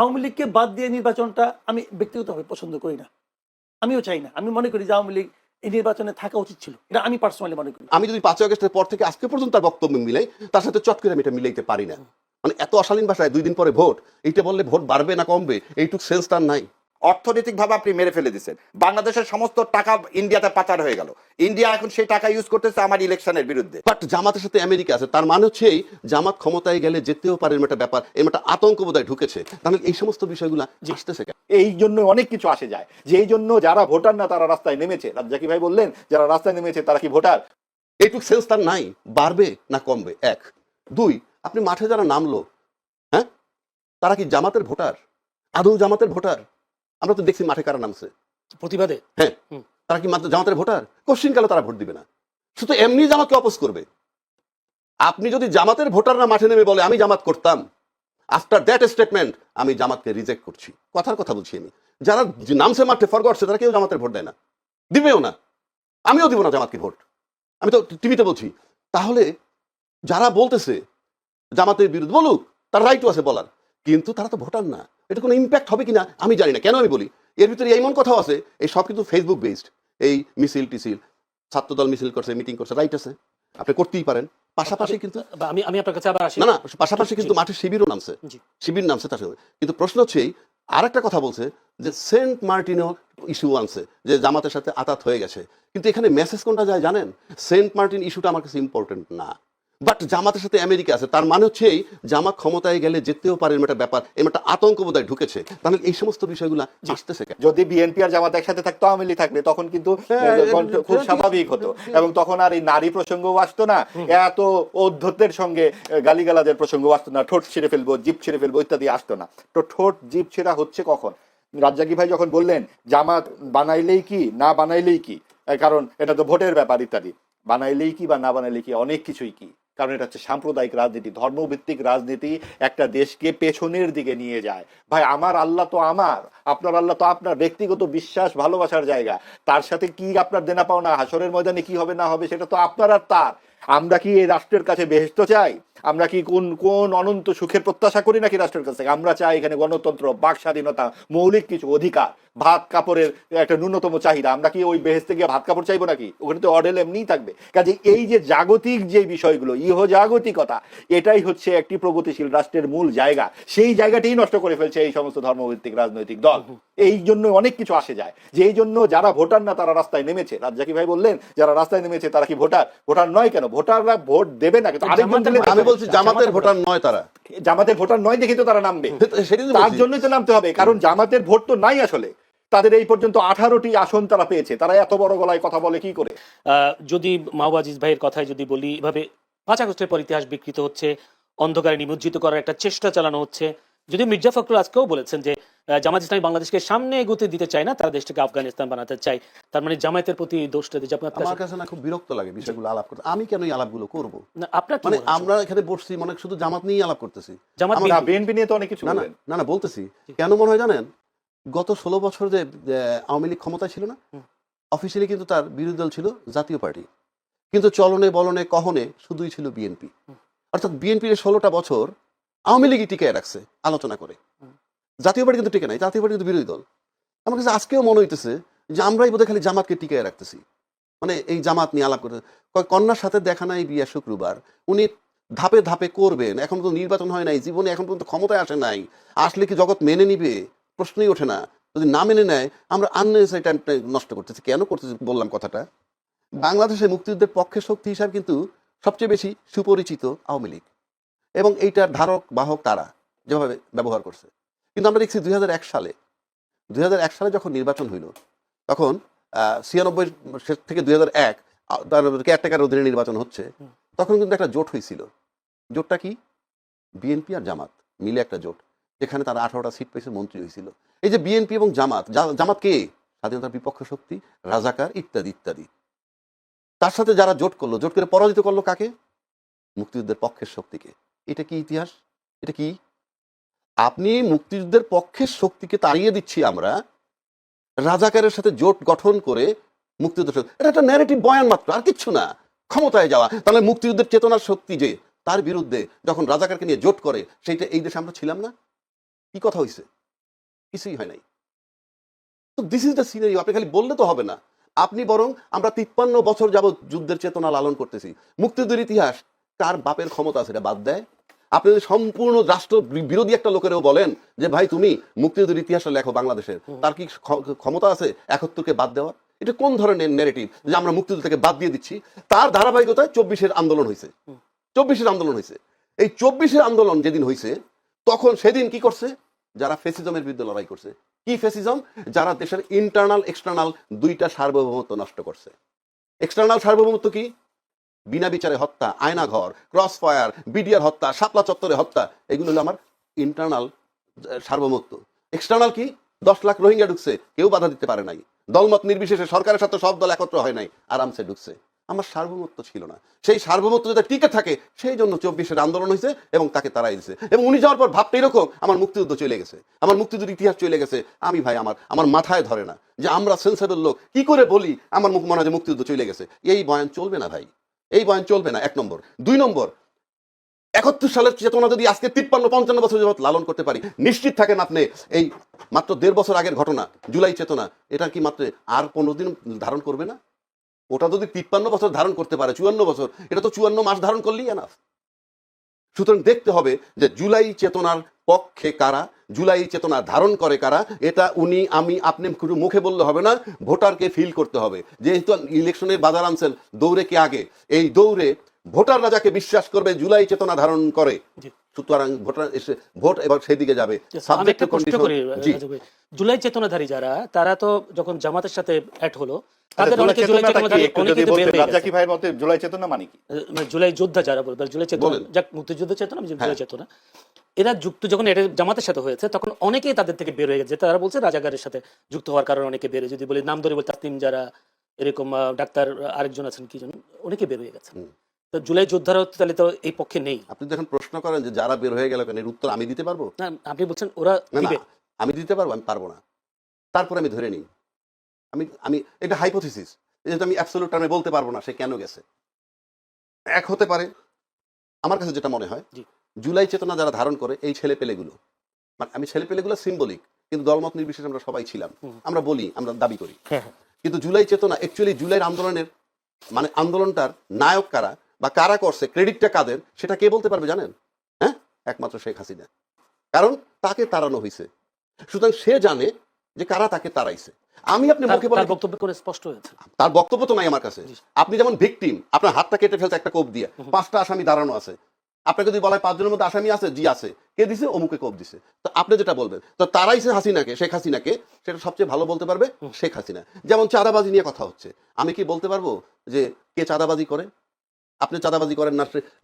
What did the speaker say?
আওয়ামী লীগকে বাদ দিয়ে নির্বাচনটা আমি ব্যক্তিগতভাবে পছন্দ করি না, আমিও চাই না। আমি মনে করি যে আওয়ামী লীগ এই নির্বাচনে থাকা উচিত ছিল, এটা আমি পার্সোনালি মনে করি। আমি যদি 5ই আগস্টের পর থেকে আজকে পর্যন্ত তার বক্তব্য মিলাই, তার সাথে চট করে আমি এটা মিলাইতে পারি না। মানে এত অশালীন ভাষায় 2 দিন পরে ভোট, এইটা বললে ভোট বাড়বে না কমবে এইটুক সেন্স তার নাই। অর্থনৈতিকভাবে আপনি মেরে ফেলে দিচ্ছেন। বাংলাদেশের সমস্ত টাকা ইন্ডিয়াতে পাচার হয়ে গেল, ইন্ডিয়া এখন সেই টাকা ইউজ করতেছে আমার ইলেকশনের বিরুদ্ধে। বাট জামাতের সাথে আমেরিকা আছে, তার মানে হচ্ছে এই জামাত ক্ষমতায় গেলে যেতেও পারে, এরকম একটা ব্যাপার, এরকম একটা আতঙ্ক বোধহয় ঢুকেছে। তাহলে এই সমস্ত বিষয়গুলো আসতেছে কেন? এই জন্য অনেক কিছু আসে যায়, যে এই জন্য যারা ভোটার না তারা রাস্তায় নেমেছে। রাজ্জাকি ভাই বললেন যারা রাস্তায় নেমেছে তারা কি ভোটার? এইটুক সেন্স তার নাই, বাড়বে না কমবে। 1 2 আপনি মাঠে যারা নামলো, হ্যাঁ, তারা কি জামাতের ভোটার? আদৌ জামাতের ভোটার? আমরা তো দেখছি মাঠে কারা নামছে প্রতিবাদে। হ্যাঁ, তারা কি মাত্র জামাতের ভোটার? কোশ্চিনকালে তারা ভোট দিবে না, শুধু এমনি জামাতকে অপোজ করবে। আপনি যদি জামাতের ভোটাররা মাঠে নেমে বলে আমি জামাত করতাম, আফটার দ্যাট স্টেটমেন্ট আমি জামাতকে রিজেক্ট করছি, কথার কথা বলছি আমি। যারা নামছে মাঠে ফরগটছে তারা কেউ জামাতের ভোট দেয় না, দিবেও না, আমিও দিব না জামাতকে ভোট। আমি তো টিভিতে বলছি। তাহলে যারা বলতেছে জামাতের বিরুদ্ধে বলুক, তার রাইটও আছে বলার, কিন্তু তারা তো ভোটার না। এটা কোনো ইম্প্যাক্ট হবে কিনা আমি জানি না। কেন আমি বলি, এর ভিতরে এমন কথাও আছে, এই সব কিন্তু ফেসবুক বেসড। এই মিছিল টিছিল, ছাত্রদল মিছিল করছে, মিটিং করছে, রাইট আছে, আপনি করতেই পারেন। পাশাপাশি কিন্তু আমি আপনার কাছে আবার আসি। না, পাশাপাশি কিন্তু মাঠে শিবিরও নামছে, শিবির নামছে তার সাথে। কিন্তু প্রশ্ন হচ্ছে এই, আরেকটা কথা বলছে যে সেন্ট মার্টিনও ইস্যু আনছে, যে জামাতের সাথে আতাত হয়ে গেছে। কিন্তু এখানে মেসেজ কোনটা যায় জানেন? সেন্ট মার্টিন ইস্যুটা আমার কাছে ইম্পর্টেন্ট না, বাট জামাতের সাথে আমেরিকা আছে, তার মানে হচ্ছে এই জামাত ক্ষমতায় গেলে যেতেও পারে, এরকম একটা ব্যাপার, এরকম একটা আতঙ্ক বোধহয় ঢুকেছে। তাহলে এই সমস্ত বিষয়গুলো আসতেছে কেন? যদি বিএনপি আর জামাত একসাথে থাকতো, আওয়ামী লীগ থাকলে, তখন কিন্তু খুব স্বাভাবিক হতো, এবং তখন আর এই নারী প্রসঙ্গও আসতো না, এত অধ্যত্বের সঙ্গে গালিগালাজের প্রসঙ্গও আসতো না, ঠোঁট ছিঁড়ে ফেলবো, জিভ ছিঁড়ে ফেলবো ইত্যাদি আসতো না। তো ঠোঁট জিভ ছেঁড়া হচ্ছে কখন? রাজ্জাকি ভাই যখন বললেন জামাত বানাইলেই কি না বানাইলেই কি, কারণ এটা তো ভোটের ব্যাপার ইত্যাদি, বানাইলেই কি বা না বানাইলেই কি, অনেক কিছুই কি। কারণ এটা হচ্ছে সাম্প্রদায়িক রাজনীতি, ধর্মভিত্তিক রাজনীতি একটা দেশকে পেছনের দিকে নিয়ে যায়। ভাই, আমার আল্লাহ তো আমার, আপনার আল্লাহ তো আপনার, ব্যক্তিগত বিশ্বাস ভালোবাসার জায়গা। তার সাথে কি আপনার দেনা পাওনা, হাসরের ময়দানে কি হবে না হবে সেটা তো আপনার আর তার। আমরা কি এই রাষ্ট্রের কাছে বেহেশত চাই? আমরা কি কোন কোন অনন্ত সুখের প্রত্যাশা করি নাকি রাষ্ট্রের কাছে? আমরা চাই এখানে গণতন্ত্র, বাক স্বাধীনতা, মৌলিক কিছু অধিকার, ভাত কাপড়ের একটা ন্যূনতম চাহিদা। আমরা কি ওই বেহেশতে গিয়ে ভাত কাপড় চাইবো নাকি? ওখানে তো অডেল এমনিই থাকবে। কাজে এই যে জাগতিক যে বিষয়গুলো, ইহজাগতিকতা, এটাই হচ্ছে একটি প্রগতিশীল রাষ্ট্রের মূল জায়গা। সেই জায়গাটাই নষ্ট করে ফেলছে এই সমস্ত ধর্মভিত্তিক রাজনৈতিক দল। এই জন্য অনেক কিছু আসে যায়, যে এই জন্য যারা ভোটার না তারা রাস্তায় নেমেছে। রাজ্জাকি ভাই বললেন যারা রাস্তায় নেমেছে তারা কি ভোটার? ভোটার নয় কেন? ভোটাররা ভোট দেবে না, কিন্তু আমি বলছি জামাতের ভোটার নয়, তারা জামাতের ভোটার নয় দেখে তো তারা নামবে, তার জন্যই তো নামতে হবে। কারণ জামাতের ভোট তো নাই আসলে, তাদের এই পর্যন্ত 18টি আসন তারা পেয়েছে, তারা এত বড় গলায় কথা বলে কি করে? যদি মাহবুব আজিজ ভাইয়ের কথায় যদি বলি, এভাবে 5 আগস্টের পর ইতিহাস বিকৃত হচ্ছে, অন্ধকারে নিমজ্জিত করার একটা চেষ্টা চালানো হচ্ছে। যদি মির্জা ফখরুল আজকেও বলেছেন যে জামাত ইসলামী বাংলাদেশকে সামনে এগোতে দিতে চায় না, তারা দেশটাকে আফগানিস্তান বানাতে চায়, তার মানে জামায়াতের প্রতি দোষটা দিচ্ছে। আমার কাছে না খুব বিরক্ত লাগে বিষয়গুলো আলাপ করতে। আমি কেন এই আলাপগুলো করব? আপনার মানে আমরা এখানে বসছি, মানে শুধু জামাত নিয়েই আলাপ করতেছি। বিএনপি নিয়ে তো অনেক কিছু বলেন। না বলতেছি কেন মনে হয় জানেন? গত 16 বছর যে আওয়ামী লীগ ক্ষমতায় ছিল না, অফিসিয়ালি কিন্তু তার বিরোধী দল ছিল জাতীয় পার্টি, কিন্তু চলনে বলনে কহনে শুধুই ছিল বিএনপি। অর্থাৎ বিএনপির 16টা বছর আওয়ামী লীগই টিকায় রাখছে আলোচনা করে, জাতীয় পার্টি কিন্তু টিকে নাই, জাতীয় পার্টি কিন্তু বিরোধী দল। আমার কাছে আজকেও মনে হইতেছে যে আমরাই বোধহয় খালি জামাতকে টিকায় রাখতেছি, মানে এই জামাত নিয়ে আলাপ করতে। কন্যার সাথে দেখা নাই বিয়া শুক্রবার, উনি ধাপে ধাপে করবেন, এখন তো নির্বাচন হয় নাই, জীবনে এখন পর্যন্ত ক্ষমতায় আসে নাই, আসলে কি জগৎ মেনে নিবে? প্রশ্নই ওঠে না। যদি না মেনে নেয়, আমরা আননেসেসারি টাইমটা নষ্ট করতেছি। কেন করতেছি বললাম কথাটা, বাংলাদেশে মুক্তিযুদ্ধের পক্ষে শক্তি হিসাবে কিন্তু সবচেয়ে বেশি সুপরিচিত আওয়ামী লীগ, এবং এইটার ধারক বাহক তারা যেভাবে ব্যবহার করছে। কিন্তু আমরা দেখছি 2001 সালে যখন নির্বাচন হইল, তখন 96 থেকে 2001 কেয়ারটেকার অধীনে নির্বাচন হচ্ছে, তখন কিন্তু একটা জোট হয়েছিল। জোটটা কি? বিএনপি আর জামাত মিলে একটা জোট, যেখানে তারা 18টা সিট পেয়েছে, মন্ত্রী হয়েছিল। এই যে বিএনপি এবং জামাত, জামাত কে? স্বাধীনতার বিপক্ষ শক্তি, রাজাকার ইত্যাদি ইত্যাদি। তার সাথে যারা জোট করলো, জোট করে পরাজিত করলো কাকে? মুক্তিযুদ্ধের পক্ষের শক্তিকে। এটা কি ইতিহাস? এটা কি? আপনি মুক্তিযুদ্ধের পক্ষের শক্তিকে তাড়িয়ে দিচ্ছি আমরা, রাজাকারের সাথে জোট গঠন করে মুক্তিযুদ্ধ, এটা একটা ন্যারেটিভ বয়ান মাত্র, আর কিচ্ছু না। ক্ষমতায় যাওয়া, তাহলে মুক্তিযুদ্ধের চেতনার শক্তি যে তার বিরুদ্ধে যখন রাজাকারকে নিয়ে জোট করে, সেইটা এই দেশে আমরা ছিলাম না? কি কথা হয়েছে? কিছুই হয় নাই। তো দিস ইজ দ্য সিনারি। আপনি খালি বললে তো হবে না, আপনি বরং আমরা 53 বছর যাবৎ যুদ্ধের চেতনা লালন করতেছি। মুক্তিযুদ্ধের ইতিহাস কার বাপের ক্ষমতা আছে এটা বাদ দেয়? আপনি যদি সম্পূর্ণ রাষ্ট্র বিরোধী একটা লোকেরও বলেন যে ভাই তুমি মুক্তিযুদ্ধের ইতিহাসটা লেখো বাংলাদেশের, তার কি ক্ষমতা আছে 71কে বাদ দেওয়ার? এটা কোন ধরনের ন্যারেটিভ যে আমরা মুক্তিযুদ্ধ থেকে বাদ দিয়ে দিচ্ছি? তার ধারাবাহিকতায় 24-এর আন্দোলন হয়েছে। 24-এর আন্দোলন হয়েছে। এই 24-এর আন্দোলন যেদিন হয়েছে তখন সেদিন কি করছে? যারা ফেসিজমের বিরুদ্ধে লড়াই করছে। কি ফেসিজম? যারা দেশের ইন্টারনাল এক্সটার্নাল দুইটা সার্বভৌমত্ব নষ্ট করছে। এক্সটার্নাল সার্বভৌমত্ব কি? বিনা বিচারে হত্যা, আয়নাঘর, ক্রস ফায়ার, বিডিআর হত্যা, শাপলা চত্বরে হত্যা, এগুলো হলো আমার ইন্টারনাল সার্বভৌমত্ব। এক্সটার্নাল কি? 10 লাখ রোহিঙ্গা ঢুকছে, কেউ বাধা দিতে পারে নাই। দলমত নির্বিশেষে সরকারের সাথে সব দল একত্র হয় নাই, আরামসে ঢুকছে। আমার সার্বভৌমত্ব ছিল না। সেই সার্বভৌমত্ব যাতে টিকে থাকে সেই জন্য 24-এর আন্দোলন হয়েছে এবং তাকে তাড়াই দিয়েছে। এবং উনি যাওয়ার পর ভাবতে এরকম আমার মুক্তিযুদ্ধ চলে গেছে, আমার মুক্তিযুদ্ধের ইতিহাস চলে গেছে। আমি ভাই আমার মাথায় ধরে না যে আমরা সেন্সেবল লোক কি করে বলি আমার মুখ মনে হয় যে মুক্তিযুদ্ধ চলে গেছে। এই বয়ান চলবে না ভাই, এই বয়ান চলবে না। 1 নম্বর। 2 নম্বর, 71 সালের চেতনা যদি আজকে 53-55 বছর যাবত লালন করতে পারি, নিশ্চিত থাকেন আপনি এই মাত্র 1.5 বছর আগের ঘটনা জুলাই চেতনা, এটা কি মাত্র আর 15 দিন ধারণ করবে না? ওটা যদি 53 বছর ধারণ করতে পারে, 54 বছর, এটা তো 54 মাস ধারণ করলেই এনাফ। সুতরাং দেখতে হবে যে জুলাই চেতনার পক্ষে কারা, জুলাই চেতনা ধারণ করে কারা। এটা উনি আমি আপনি শুধু মুখে বললে হবে না, ভোটারকে ফিল করতে হবে। যেহেতু ইলেকশনের বাজার আনছেন, দৌড়ে কে আগে? এই দৌড়ে ভোটাররা যাকে বিশ্বাস করবে জুলাই চেতনা ধারণ করে, সুতরাং ভোটার এসে ভোট এবার সেদিকে যাবে। আমি একটা প্রশ্ন করি রাজু ভাই, জুলাই চেতনাধারী যারা, তারা তো যখন জামাতের সাথে অ্যাড হলো তাদের অনেকে জুলাই চেতনাধারী, অনেকে তো বের হয়ে গেছে। রাজ্জাকি ভাইয়ের মতে জুলাই চেতনা মানে কি? মানে জুলাই যোদ্ধা যারা বলবে জুলাই চেতনা, যাক মুক্তিযুদ্ধ চেতনা, জুলাই চেতনা, এরা যুক্ত যখন এটা জামাতের সাথে হয়েছে তখন অনেকেই তাদের থেকে বের হয়ে গেছে। তারা বলছে রাজাকারের সাথে যুক্ত হওয়ার কারণে অনেকে বের হয়ে, যদি বলি নাম ধরে বলি তাসনিম যারা, এরকম ডাক্তার আরেকজন আছেন কি জন, অনেকে বের হয়ে গেছে। তো জুলাই যোদ্ধারাও তাহলে তো এই পক্ষে নেই। আপনি যখন প্রশ্ন করেন যে যারা বের হয়ে গেল কেন, এর উত্তর আমি দিতে পারবো না, আপনি বলছেন ওরা দিবে। আমি দিতে পারবো? আমি পারবো না। তারপরে আমি ধরে নিই, আমি এটা হাইপোথিসিস, যেহেতু আমি অ্যাবসলিউট টার্মে বলতে পারবো না সে কেন গেছে। এক হতে পারে, আমার কাছে যেটা মনে হয়, জুলাই চেতনা যারা ধারণ করে এই ছেলে পেলেগুলো, মানে আমি ছেলে পেলেগুলো সিম্বলিক, কিন্তু দলমত নির্বিশেষে আমরা সবাই ছিলাম, আমরা বলি, আমরা দাবি করি। কিন্তু জুলাই চেতনা অ্যাকচুয়ালি জুলাইয়ের আন্দোলনের মানে আন্দোলনটার নায়ক কারা বা কারা করছে, ক্রেডিটটা কাদের, সেটা কে বলতে পারবে জানেন? হ্যাঁ, একমাত্র শেখ হাসিনা। কারণ তাকে তাড়ানো হয়েছে, সুতরাং সে জানে যে কারা তাকে তাড়াইছে। আমি আপনি মুখে বলে বক্তব্য করে স্পষ্ট হয়েছে, তার বক্তব্য তো নাই আমার কাছে। আপনি যেমন ভিকটিম, আপনার হাতটা কেটে ফেলছে একটা কোপ দিয়ে, 5টা আসামি দাঁড়ানো আছে, আপনাকে যদি বলা হয় 5 জনের মধ্যে আসামি আছে, জি আছে, কে দিছে? অমুকে কোপ দিছে। তো আপনি যেটা বলবেন তো তারাইছে হাসিনাকে, শেখ হাসিনাকে, সেটা সবচেয়ে ভালো বলতে পারবে শেখ হাসিনা। যেমন চাঁদাবাজি নিয়ে কথা হচ্ছে, আমি কি বলতে পারবো যে কে চাঁদাবাজি করে? আপনি চাঁদাবাজি করেন না,